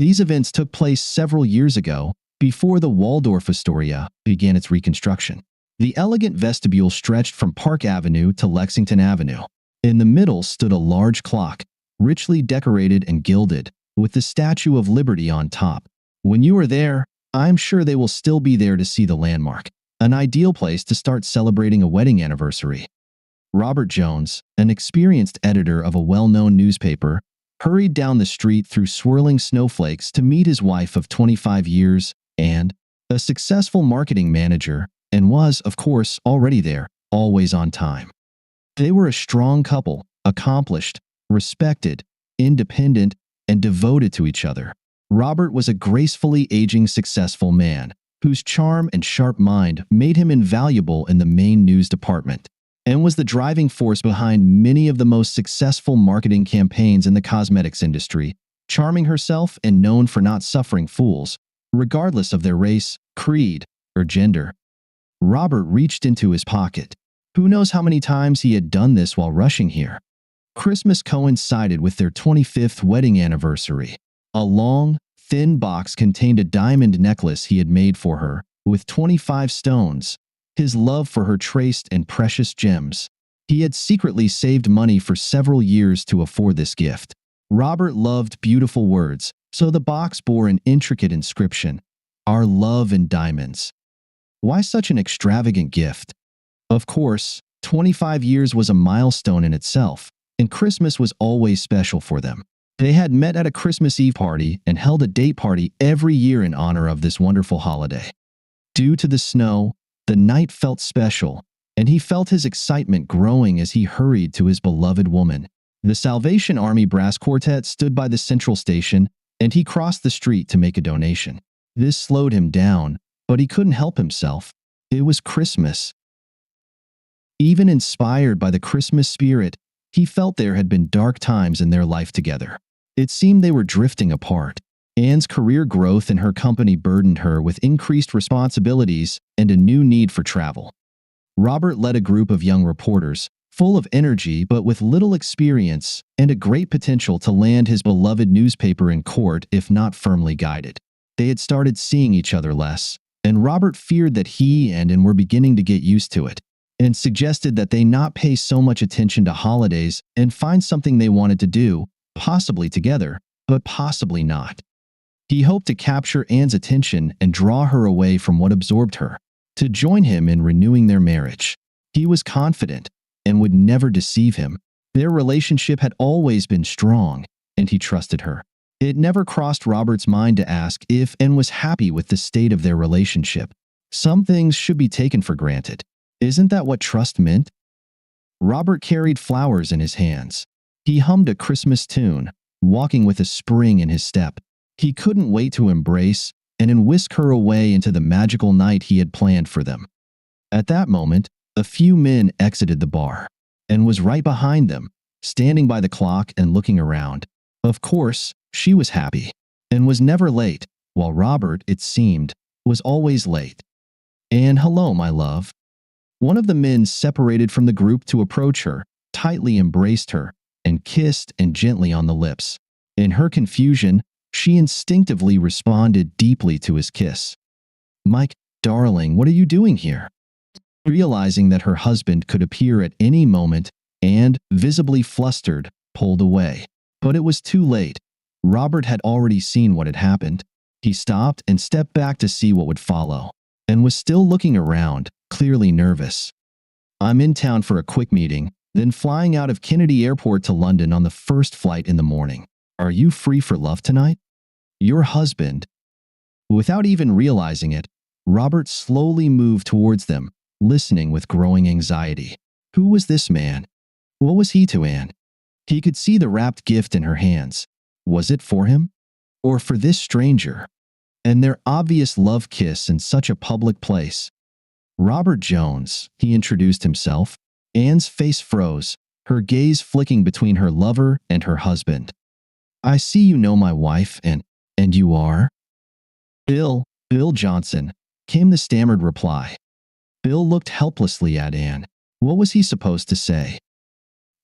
These events took place several years ago, before the Waldorf Astoria began its reconstruction. The elegant vestibule stretched from Park Avenue to Lexington Avenue. In the middle stood a large clock, richly decorated and gilded, with the Statue of Liberty on top. When you are there, I'm sure they will still be there to see the landmark, an ideal place to start celebrating a wedding anniversary. Robert Jones, an experienced editor of a well-known newspaper, hurried down the street through swirling snowflakes to meet his wife of 25 years and a successful marketing manager, and was, of course, already there, always on time. They were a strong couple, accomplished, respected, independent, and devoted to each other. Robert was a gracefully aging successful man, whose charm and sharp mind made him invaluable in the main news department, and was the driving force behind many of the most successful marketing campaigns in the cosmetics industry, charming herself and known for not suffering fools, regardless of their race, creed, or gender. Robert reached into his pocket. Who knows how many times he had done this while rushing here? Christmas coincided with their 25th wedding anniversary. A long, thin box contained a diamond necklace he had made for her, with 25 stones, his love for her traced in precious gems. He had secretly saved money for several years to afford this gift. Robert loved beautiful words, so the box bore an intricate inscription, "Our love in diamonds." Why such an extravagant gift? Of course, 25 years was a milestone in itself, and Christmas was always special for them. They had met at a Christmas Eve party and held a date party every year in honor of this wonderful holiday. Due to the snow, the night felt special, and he felt his excitement growing as he hurried to his beloved woman. The Salvation Army Brass Quartet stood by the central station, and he crossed the street to make a donation. This slowed him down, but he couldn't help himself. It was Christmas. Even inspired by the Christmas spirit, he felt there had been dark times in their life together. It seemed they were drifting apart. Anne's career growth in her company burdened her with increased responsibilities and a new need for travel. Robert led a group of young reporters, full of energy but with little experience and a great potential to land his beloved newspaper in court if not firmly guided. They had started seeing each other less, and Robert feared that he and Anne were beginning to get used to it, and suggested that they not pay so much attention to holidays and find something they wanted to do, possibly together, but possibly not. He hoped to capture Anne's attention and draw her away from what absorbed her, to join him in renewing their marriage. He was confident and would never deceive him. Their relationship had always been strong, and he trusted her. It never crossed Robert's mind to ask if Anne was happy with the state of their relationship. Some things should be taken for granted. Isn't that what trust meant? Robert carried flowers in his hands. He hummed a Christmas tune, walking with a spring in his step. He couldn't wait to embrace and whisk her away into the magical night he had planned for them. At that moment, a few men exited the bar, and was right behind them, standing by the clock and looking around. Of course, she was happy, and was never late, while Robert, it seemed, was always late. "And hello, my love." One of the men separated from the group to approach her, tightly embraced her, and kissed and gently on the lips. In her confusion, she instinctively responded deeply to his kiss. "Mike, darling, what are you doing here?" Realizing that her husband could appear at any moment and, visibly flustered, pulled away. But it was too late. Robert had already seen what had happened. He stopped and stepped back to see what would follow, and was still looking around, clearly nervous. "I'm in town for a quick meeting, then flying out of Kennedy Airport to London on the first flight in the morning. Are you free for love tonight?" Your husband. Without even realizing it, Robert slowly moved towards them, listening with growing anxiety. Who was this man? What was he to Anne? He could see the wrapped gift in her hands. Was it for him? Or for this stranger? And their obvious love kiss in such a public place. "Robert Jones," he introduced himself. Anne's face froze, her gaze flicking between her lover and her husband. "I see you know my wife, and you are?" Bill Johnson," came the stammered reply. Bill looked helplessly at Anne. What was he supposed to say?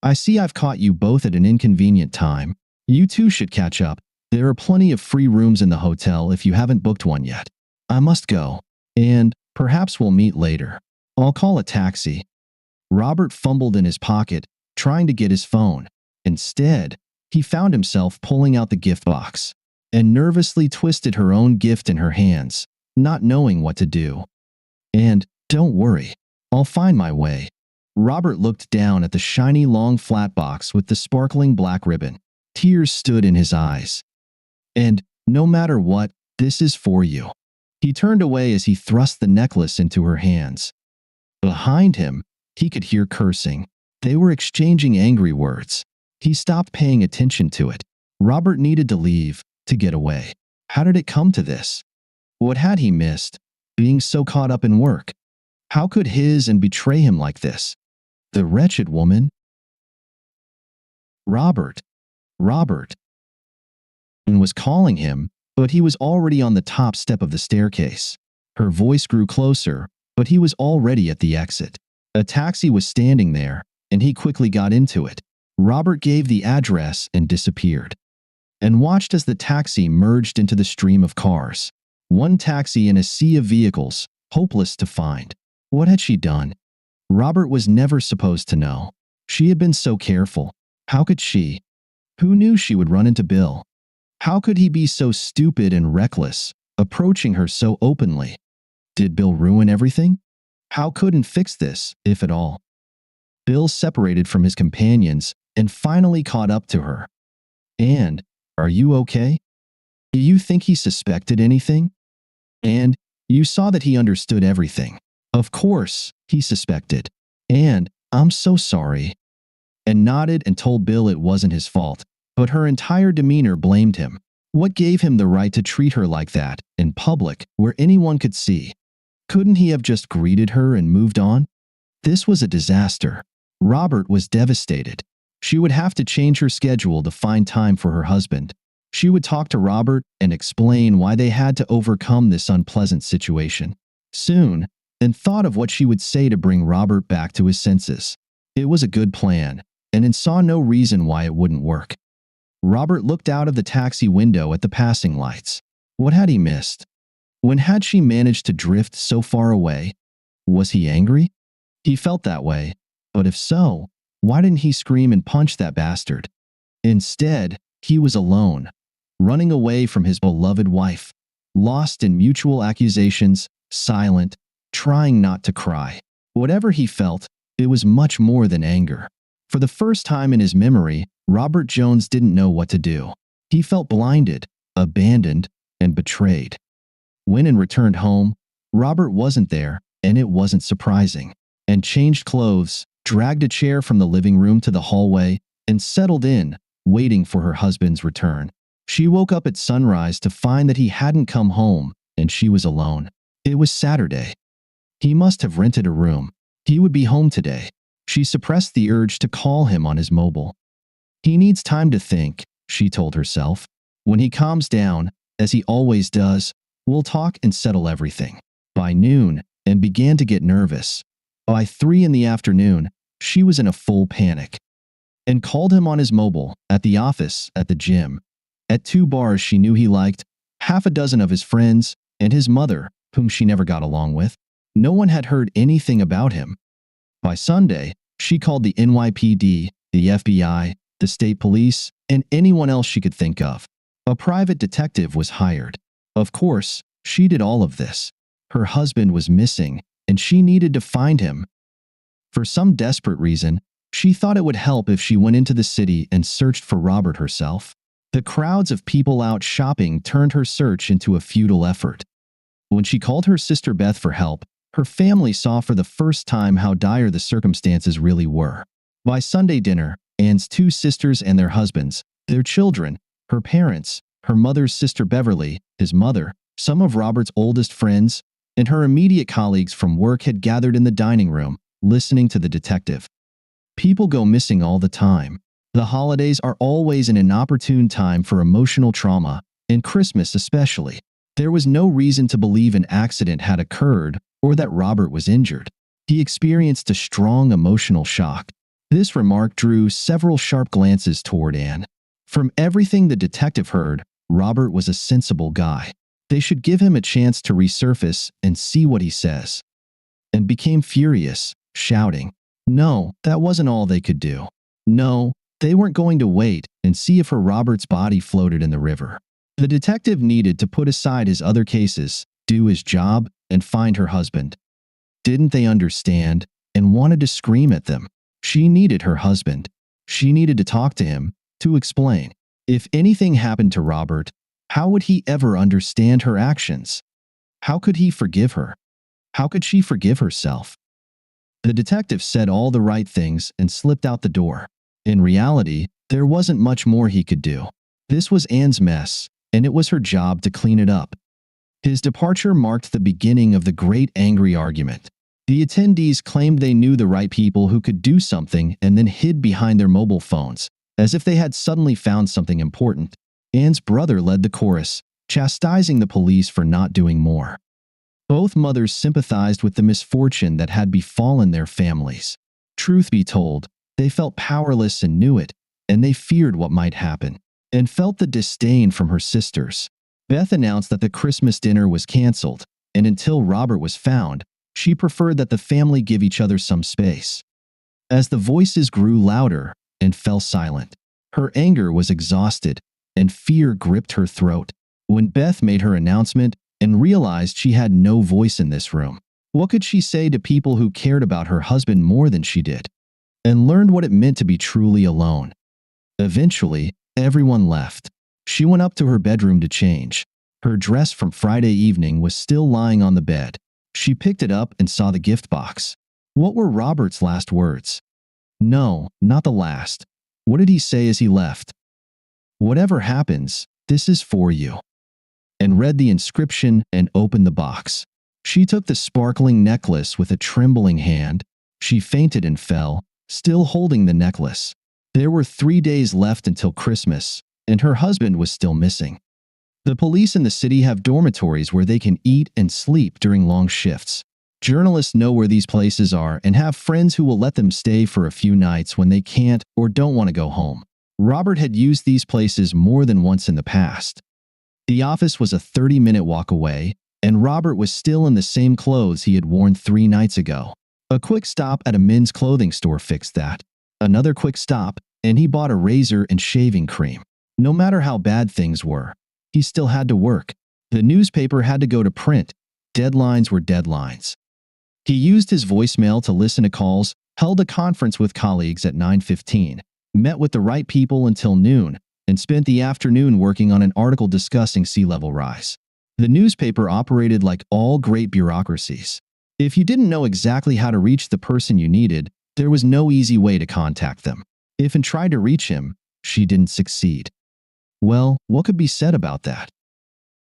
"I see I've caught you both at an inconvenient time. You two should catch up. There are plenty of free rooms in the hotel if you haven't booked one yet. I must go. And perhaps we'll meet later. I'll call a taxi." Robert fumbled in his pocket, trying to get his phone. Instead, he found himself pulling out the gift box and nervously twisted her own gift in her hands, not knowing what to do. "And don't worry, I'll find my way." Robert looked down at the shiny long flat box with the sparkling black ribbon. Tears stood in his eyes. "And no matter what, this is for you." He turned away as he thrust the necklace into her hands. Behind him, he could hear cursing. They were exchanging angry words. He stopped paying attention to it. Robert needed to leave, to get away. How did it come to this? What had he missed, being so caught up in work? How could his and betray him like this? The wretched woman. Robert, and was calling him, but he was already on the top step of the staircase. Her voice grew closer, but he was already at the exit. A taxi was standing there, and he quickly got into it. Robert gave the address and disappeared, and watched as the taxi merged into the stream of cars. One taxi in a sea of vehicles, hopeless to find. What had she done? Robert was never supposed to know. She had been so careful. How could she? Who knew she would run into Bill? How could he be so stupid and reckless, approaching her so openly? Did Bill ruin everything? How couldn't fix this, if at all? Bill separated from his companions and finally caught up to her. "And, are you okay? Do you think he suspected anything?" And you saw that he understood everything. Of course, he suspected. "And, I'm so sorry." And nodded and told Bill it wasn't his fault, but her entire demeanor blamed him. What gave him the right to treat her like that, in public, where anyone could see? Couldn't he have just greeted her and moved on? This was a disaster. Robert was devastated. She would have to change her schedule to find time for her husband. She would talk to Robert and explain why they had to overcome this unpleasant situation. Soon, and thought of what she would say to bring Robert back to his senses. It was a good plan, and saw no reason why it wouldn't work. Robert looked out of the taxi window at the passing lights. What had he missed? When had she managed to drift so far away? Was he angry? He felt that way, but if so, why didn't he scream and punch that bastard? Instead, he was alone, running away from his beloved wife, lost in mutual accusations, silent, trying not to cry. Whatever he felt, it was much more than anger. For the first time in his memory, Robert Jones didn't know what to do. He felt blinded, abandoned, and betrayed. When and returned home, Robert wasn't there, and it wasn't surprising. And changed clothes, dragged a chair from the living room to the hallway, and settled in, waiting for her husband's return. She woke up at sunrise to find that he hadn't come home, and she was alone. It was Saturday. He must have rented a room. He would be home today. She suppressed the urge to call him on his mobile. He needs time to think, she told herself. When he calms down, as he always does, we'll talk and settle everything. By noon, and began to get nervous. By 3 in the afternoon, she was in a full panic. And called him on his mobile, at the office, at the gym. At 2 bars she knew he liked, half a dozen of his friends, and his mother, whom she never got along with. No one had heard anything about him. By Sunday, she called the NYPD, the FBI, the state police, and anyone else she could think of. A private detective was hired. Of course, she did all of this. Her husband was missing, and she needed to find him. For some desperate reason, she thought it would help if she went into the city and searched for Robert herself. The crowds of people out shopping turned her search into a futile effort. When she called her sister Beth for help, her family saw for the first time how dire the circumstances really were. By Sunday dinner, Anne's 2 sisters and their husbands, their children, her parents, her mother's sister Beverly, his mother, some of Robert's oldest friends, and her immediate colleagues from work had gathered in the dining room, listening to the detective. People go missing all the time. The holidays are always an inopportune time for emotional trauma, and Christmas especially. There was no reason to believe an accident had occurred or that Robert was injured. He experienced a strong emotional shock. This remark drew several sharp glances toward Anne. From everything the detective heard, Robert was a sensible guy. They should give him a chance to resurface and see what he says. And became furious, shouting. No, that wasn't all they could do. No, they weren't going to wait and see if her Robert's body floated in the river. The detective needed to put aside his other cases, do his job, and find her husband. Didn't they understand and wanted to scream at them? She needed her husband. She needed to talk to him, to explain. If anything happened to Robert, how would he ever understand her actions? How could he forgive her? How could she forgive herself? The detective said all the right things and slipped out the door. In reality, there wasn't much more he could do. This was Anne's mess, and it was her job to clean it up. His departure marked the beginning of the great angry argument. The attendees claimed they knew the right people who could do something and then hid behind their mobile phones, as if they had suddenly found something important. Anne's brother led the chorus, chastising the police for not doing more. Both mothers sympathized with the misfortune that had befallen their families. Truth be told, they felt powerless and knew it, and they feared what might happen, and felt the disdain from her sisters. Beth announced that the Christmas dinner was canceled, and until Robert was found, she preferred that the family give each other some space. As the voices grew louder and fell silent, her anger was exhausted, and fear gripped her throat. When Beth made her announcement and realized she had no voice in this room, what could she say to people who cared about her husband more than she did, and learned what it meant to be truly alone? Eventually, everyone left. She went up to her bedroom to change. Her dress from Friday evening was still lying on the bed. She picked it up and saw the gift box. What were Robert's last words? No, not the last. What did he say as he left? Whatever happens, this is for you. And read the inscription and opened the box. She took the sparkling necklace with a trembling hand. She fainted and fell, still holding the necklace. There were 3 days left until Christmas, and her husband was still missing. The police in the city have dormitories where they can eat and sleep during long shifts. Journalists know where these places are and have friends who will let them stay for a few nights when they can't or don't want to go home. Robert had used these places more than once in the past. The office was a 30-minute walk away, and Robert was still in the same clothes he had worn 3 nights ago. A quick stop at a men's clothing store fixed that. Another quick stop, and he bought a razor and shaving cream. No matter how bad things were, he still had to work. The newspaper had to go to print. Deadlines were deadlines. He used his voicemail to listen to calls, held a conference with colleagues at 9:15, met with the right people until noon, and spent the afternoon working on an article discussing sea level rise. The newspaper operated like all great bureaucracies. If you didn't know exactly how to reach the person you needed, there was no easy way to contact them. If Anne tried to reach him, she didn't succeed. Well, what could be said about that?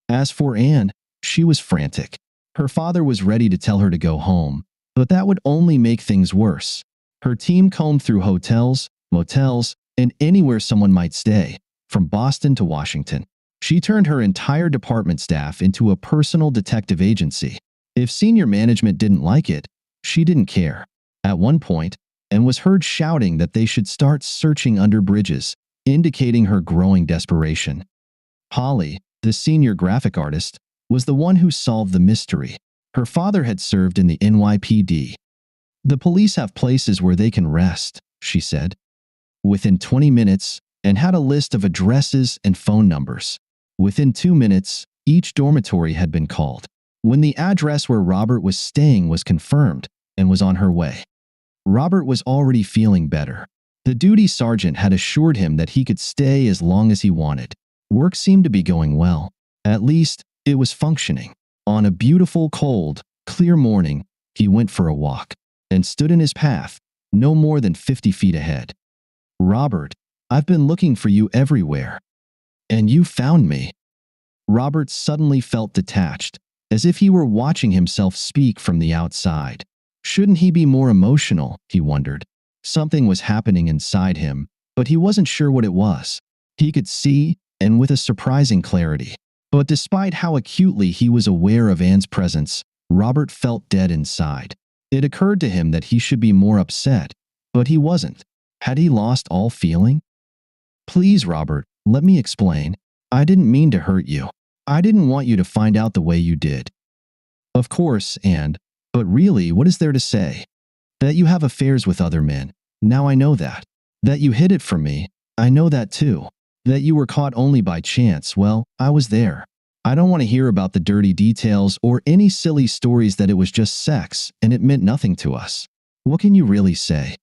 As for Anne, she was frantic. Her father was ready to tell her to go home, but that would only make things worse. Her team combed through hotels, motels, and anywhere someone might stay, from Boston to Washington. She turned her entire department staff into a personal detective agency. If senior management didn't like it, she didn't care. At one point, Anne was heard shouting that they should start searching under bridges, indicating her growing desperation. Holly, the senior graphic artist, was the one who solved the mystery. Her father had served in the NYPD. The police have places where they can rest, she said. Within 20 minutes, Anne had a list of addresses and phone numbers. Within 2 minutes, each dormitory had been called. When the address where Robert was staying was confirmed, Anne was on her way. Robert was already feeling better. The duty sergeant had assured him that he could stay as long as he wanted. Work seemed to be going well. At least, it was functioning. On a beautiful, cold, clear morning, he went for a walk and stood in his path, no more than 50 feet ahead. Robert, I've been looking for you everywhere. And you found me. Robert suddenly felt detached, as if he were watching himself speak from the outside. Shouldn't he be more emotional, he wondered. Something was happening inside him, but he wasn't sure what it was. He could see, and with a surprising clarity. But despite how acutely he was aware of Anne's presence, Robert felt dead inside. It occurred to him that he should be more upset, but he wasn't. Had he lost all feeling? Please, Robert, let me explain. I didn't mean to hurt you. I didn't want you to find out the way you did. Of course, but really, what is there to say? That you have affairs with other men. Now I know that. That you hid it from me. I know that too. That you were caught only by chance. Well, I was there. I don't want to hear about the dirty details or any silly stories that it was just sex and it meant nothing to us. What can you really say?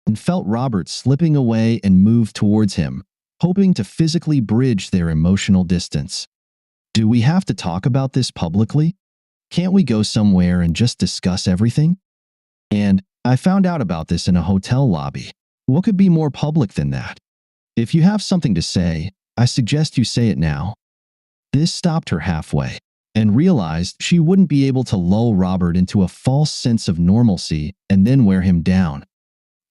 And felt Robert slipping away and moved towards him, hoping to physically bridge their emotional distance. Do we have to talk about this publicly? Can't we go somewhere and just discuss everything? And I found out about this in a hotel lobby. What could be more public than that? If you have something to say, I suggest you say it now. This stopped her halfway and realized she wouldn't be able to lull Robert into a false sense of normalcy and then wear him down.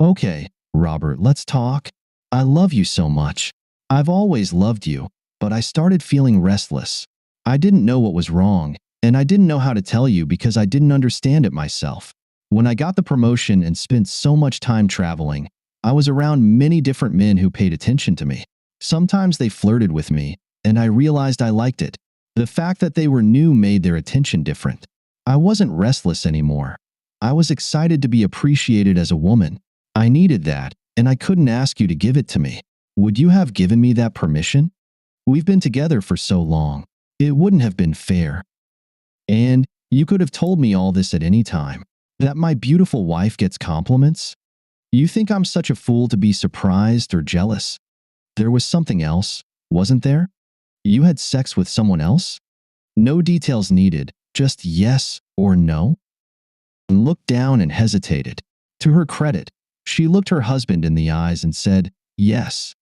Okay, Robert, let's talk. I love you so much. I've always loved you, but I started feeling restless. I didn't know what was wrong, and I didn't know how to tell you because I didn't understand it myself. When I got the promotion and spent so much time traveling, I was around many different men who paid attention to me. Sometimes they flirted with me, and I realized I liked it. The fact that they were new made their attention different. I wasn't restless anymore. I was excited to be appreciated as a woman. I needed that, and I couldn't ask you to give it to me. Would you have given me that permission? We've been together for so long. It wouldn't have been fair. And you could have told me all this at any time. That my beautiful wife gets compliments? You think I'm such a fool to be surprised or jealous? There was something else, wasn't there? You had sex with someone else? No details needed, just yes or no? And looked down and hesitated. To her credit, she looked her husband in the eyes and said, yes.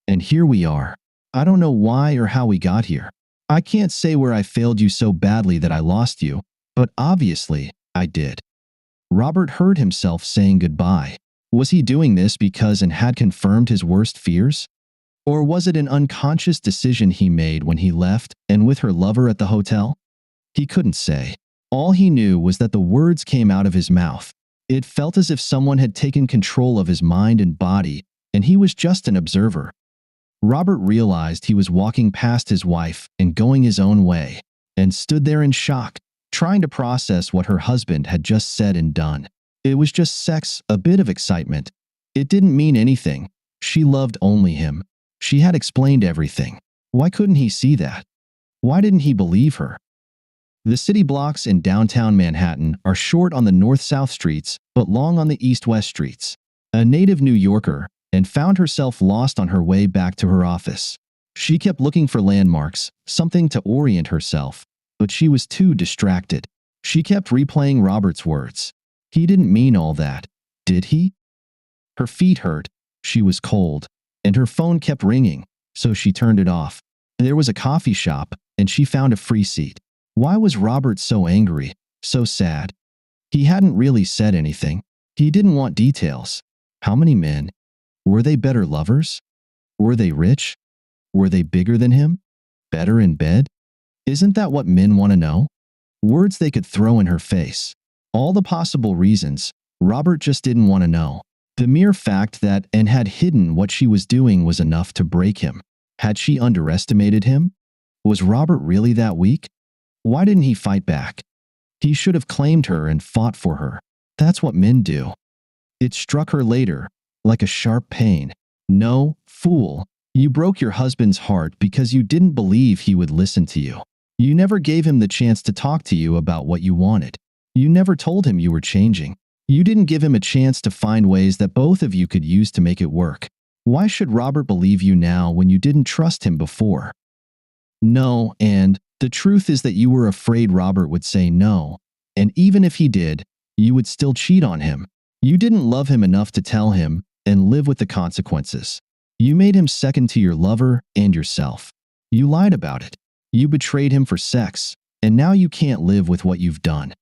And here we are. I don't know why or how we got here. I can't say where I failed you so badly that I lost you, but obviously, I did. Robert heard himself saying goodbye. Was he doing this because and had confirmed his worst fears? Or was it an unconscious decision he made when he left and with her lover at the hotel? He couldn't say. All he knew was that the words came out of his mouth. It felt as if someone had taken control of his mind and body, and he was just an observer. Robert realized he was walking past his wife and going his own way, and stood there in shock, trying to process what her husband had just said and done. It was just sex, a bit of excitement. It didn't mean anything. She loved only him. She had explained everything. Why couldn't he see that? Why didn't he believe her? The city blocks in downtown Manhattan are short on the north-south streets, but long on the east-west streets. A native New Yorker, and found herself lost on her way back to her office. She kept looking for landmarks, something to orient herself, but she was too distracted. She kept replaying Robert's words. He didn't mean all that, did he? Her feet hurt, she was cold, and her phone kept ringing, so she turned it off. There was a coffee shop, and she found a free seat. Why was Robert so angry, so sad? He hadn't really said anything. He didn't want details. How many men? Were they better lovers? Were they rich? Were they bigger than him? Better in bed? Isn't that what men want to know? Words they could throw in her face. All the possible reasons. Robert just didn't want to know. The mere fact that and had hidden what she was doing was enough to break him. Had she underestimated him? Was Robert really that weak? Why didn't he fight back? He should have claimed her and fought for her. That's what men do. It struck her later, like a sharp pain. No, fool. You broke your husband's heart because you didn't believe he would listen to you. You never gave him the chance to talk to you about what you wanted. You never told him you were changing. You didn't give him a chance to find ways that both of you could use to make it work. Why should Robert believe you now when you didn't trust him before? No, and the truth is that you were afraid Robert would say no, and even if he did, you would still cheat on him. You didn't love him enough to tell him and live with the consequences. You made him second to your lover and yourself. You lied about it. You betrayed him for sex, and now you can't live with what you've done.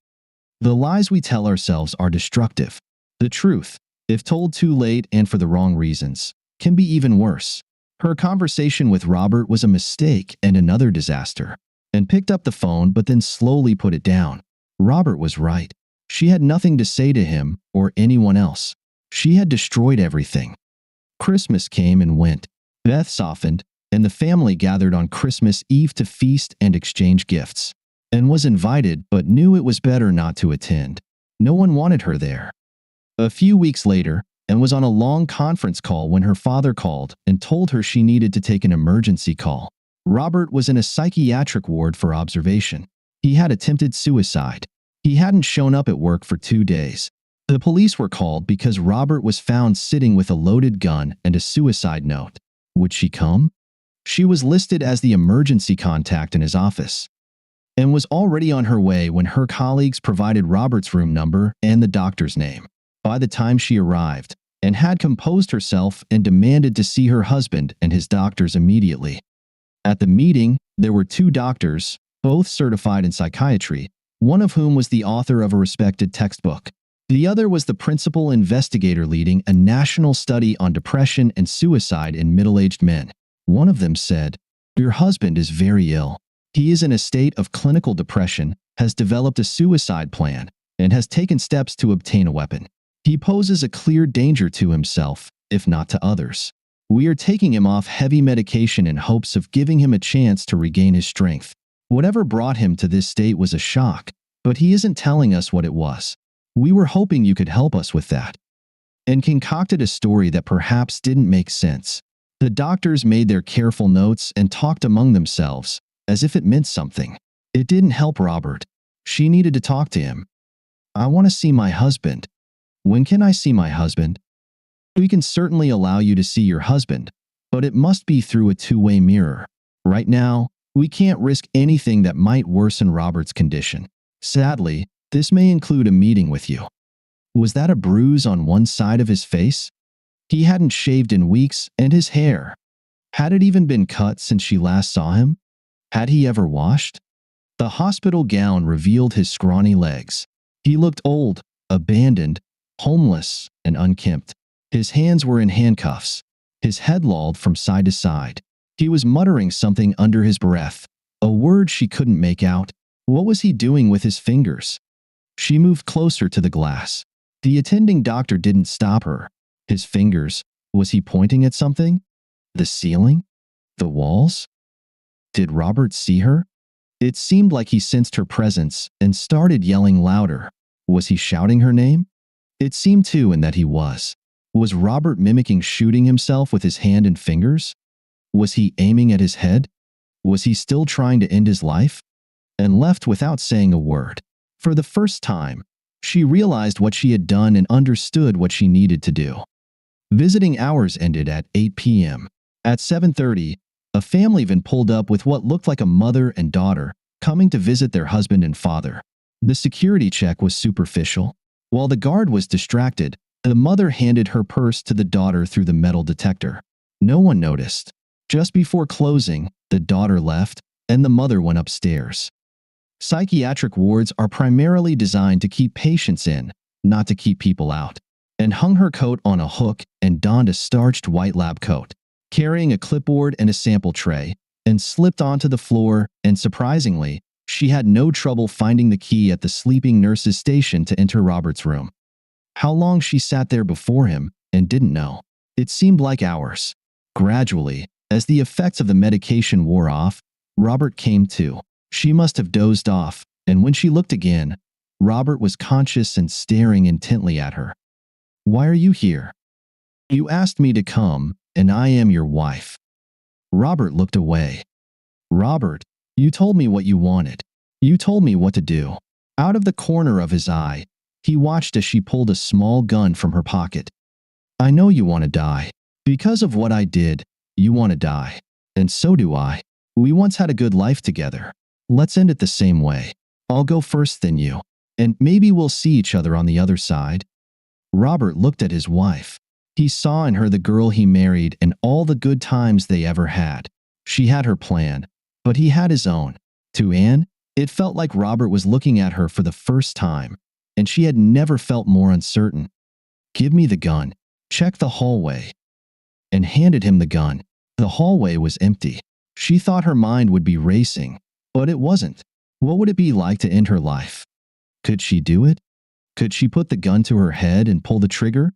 The lies we tell ourselves are destructive. The truth, if told too late and for the wrong reasons, can be even worse. Her conversation with Robert was a mistake and another disaster, and picked up the phone but then slowly put it down. Robert was right. She had nothing to say to him or anyone else. She had destroyed everything. Christmas came and went. Beth softened, and the family gathered on Christmas Eve to feast and exchange gifts, and was invited but knew it was better not to attend. No one wanted her there. A few weeks later, and was on a long conference call when her father called and told her she needed to take an emergency call. Robert was in a psychiatric ward for observation. He had attempted suicide. He hadn't shown up at work for 2 days. The police were called because Robert was found sitting with a loaded gun and a suicide note. Would she come? She was listed as the emergency contact in his office and was already on her way when her colleagues provided Robert's room number and the doctor's name. By the time she arrived and had composed herself and demanded to see her husband and his doctors immediately. At the meeting, there were 2 doctors, both certified in psychiatry, one of whom was the author of a respected textbook. The other was the principal investigator leading a national study on depression and suicide in middle-aged men. One of them said, "Your husband is very ill. He is in a state of clinical depression, has developed a suicide plan, and has taken steps to obtain a weapon. He poses a clear danger to himself, if not to others. We are taking him off heavy medication in hopes of giving him a chance to regain his strength. Whatever brought him to this state was a shock, but he isn't telling us what it was. We were hoping you could help us with that," and concocted a story that perhaps didn't make sense. The doctors made their careful notes and talked among themselves, as if it meant something. It didn't help Robert. She needed to talk to him. "I want to see my husband." "When can I see my husband?" "We can certainly allow you to see your husband, but it must be through a two-way mirror. Right now, we can't risk anything that might worsen Robert's condition. Sadly, this may include a meeting with you." Was that a bruise on one side of his face? He hadn't shaved in weeks, and his hair. Had it even been cut since she last saw him? Had he ever washed? The hospital gown revealed his scrawny legs. He looked old, abandoned, homeless, and unkempt. His hands were in handcuffs. His head lolled from side to side. He was muttering something under his breath, a word she couldn't make out. What was he doing with his fingers? She moved closer to the glass. The attending doctor didn't stop her. His fingers, was he pointing at something? The ceiling? The walls? Did Robert see her? It seemed like he sensed her presence and started yelling louder. Was he shouting her name? It seemed to, and that he was. Was Robert mimicking shooting himself with his hand and fingers? Was he aiming at his head? Was he still trying to end his life? And left without saying a word. For the first time, she realized what she had done and understood what she needed to do. Visiting hours ended at 8 p.m. At 7:30, a family van pulled up with what looked like a mother and daughter coming to visit their husband and father. The security check was superficial. While the guard was distracted, the mother handed her purse to the daughter through the metal detector. No one noticed. Just before closing, the daughter left, and the mother went upstairs. Psychiatric wards are primarily designed to keep patients in, not to keep people out, and hung her coat on a hook and donned a starched white lab coat, carrying a clipboard and a sample tray, and slipped onto the floor, and surprisingly, she had no trouble finding the key at the sleeping nurse's station to enter Robert's room. How long she sat there before him and didn't know. It seemed like hours. Gradually, as the effects of the medication wore off, Robert came to. She must have dozed off, and when she looked again, Robert was conscious and staring intently at her. "Why are you here?" "You asked me to come, and I am your wife." Robert looked away. "Robert, you told me what you wanted. You told me what to do." Out of the corner of his eye, he watched as she pulled a small gun from her pocket. "I know you want to die. Because of what I did, you want to die. And so do I. We once had a good life together. Let's end it the same way. I'll go first, then you. And maybe we'll see each other on the other side." Robert looked at his wife. He saw in her the girl he married and all the good times they ever had. She had her plan, but he had his own. To Anne, it felt like Robert was looking at her for the first time, and she had never felt more uncertain. "Give me the gun. Check the hallway." And handed him the gun. The hallway was empty. She thought her mind would be racing, but it wasn't. What would it be like to end her life? Could she do it? Could she put the gun to her head and pull the trigger?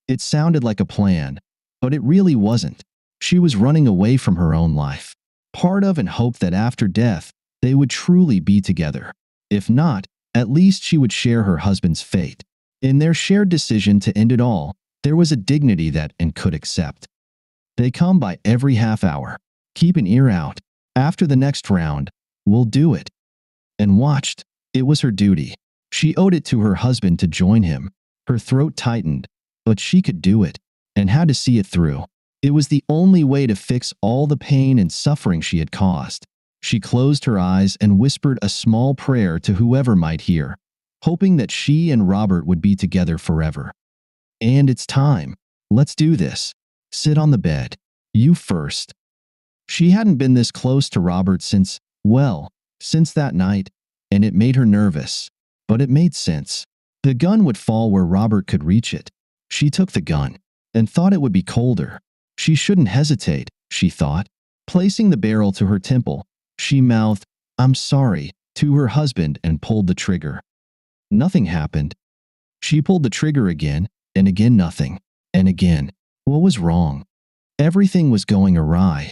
It sounded like a plan, but it really wasn't. She was running away from her own life, part of and hoped that after death, they would truly be together. If not, at least she would share her husband's fate. In their shared decision to end it all, there was a dignity that and could accept. They come by every half hour. Keep an ear out. After the next round, we'll do it. And watched. It was her duty. She owed it to her husband to join him. Her throat tightened, but she could do it, and had to see it through. It was the only way to fix all the pain and suffering she had caused. She closed her eyes and whispered a small prayer to whoever might hear, hoping that she and Robert would be together forever. And it's time. Let's do this. Sit on the bed. You first. She hadn't been this close to Robert since that night, and it made her nervous. But it made sense. The gun would fall where Robert could reach it. She took the gun and thought it would be colder. She shouldn't hesitate, she thought. Placing the barrel to her temple, she mouthed, "I'm sorry," to her husband and pulled the trigger. Nothing happened. She pulled the trigger again, and again nothing, and again. What was wrong? Everything was going awry.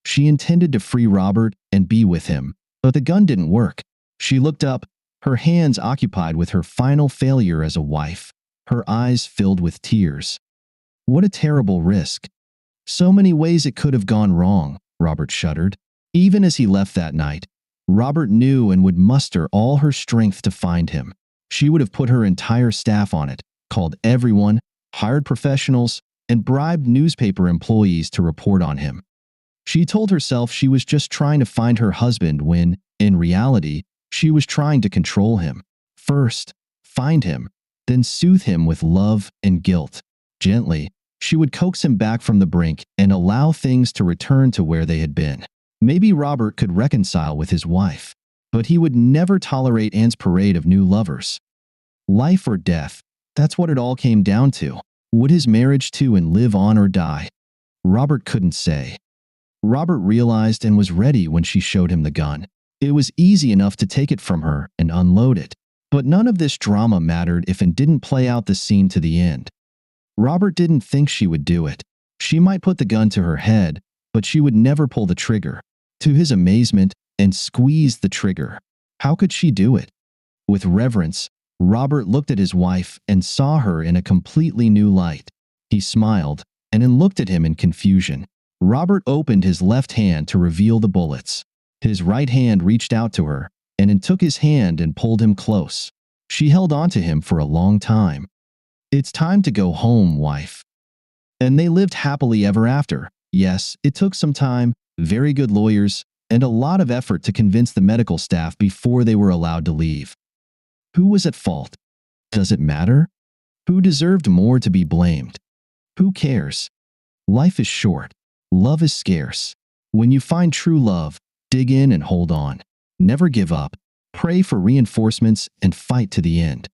She intended to free Robert and be with him, but the gun didn't work. She looked up, her hands occupied with her final failure as a wife, her eyes filled with tears. What a terrible risk. So many ways it could have gone wrong, Robert shuddered. Even as he left that night, Robert knew and would muster all her strength to find him. She would have put her entire staff on it, called everyone, hired professionals, and bribed newspaper employees to report on him. She told herself she was just trying to find her husband when, in reality, she was trying to control him. First, find him, then soothe him with love and guilt. Gently, she would coax him back from the brink and allow things to return to where they had been. Maybe Robert could reconcile with his wife, but he would never tolerate Anne's parade of new lovers. Life or death, that's what it all came down to. Would his marriage to and live on or die? Robert couldn't say. Robert realized and was ready when she showed him the gun. It was easy enough to take it from her and unload it. But none of this drama mattered if it didn't play out the scene to the end. Robert didn't think she would do it. She might put the gun to her head, but she would never pull the trigger. To his amazement, and squeezed the trigger. How could she do it? With reverence, Robert looked at his wife and saw her in a completely new light. He smiled, and then looked at him in confusion. Robert opened his left hand to reveal the bullets. His right hand reached out to her, and then took his hand and pulled him close. She held on to him for a long time. "It's time to go home, wife." And they lived happily ever after. Yes, it took some time, very good lawyers, and a lot of effort to convince the medical staff before they were allowed to leave. Who was at fault? Does it matter? Who deserved more to be blamed? Who cares? Life is short. Love is scarce. When you find true love, dig in and hold on. Never give up. Pray for reinforcements and fight to the end.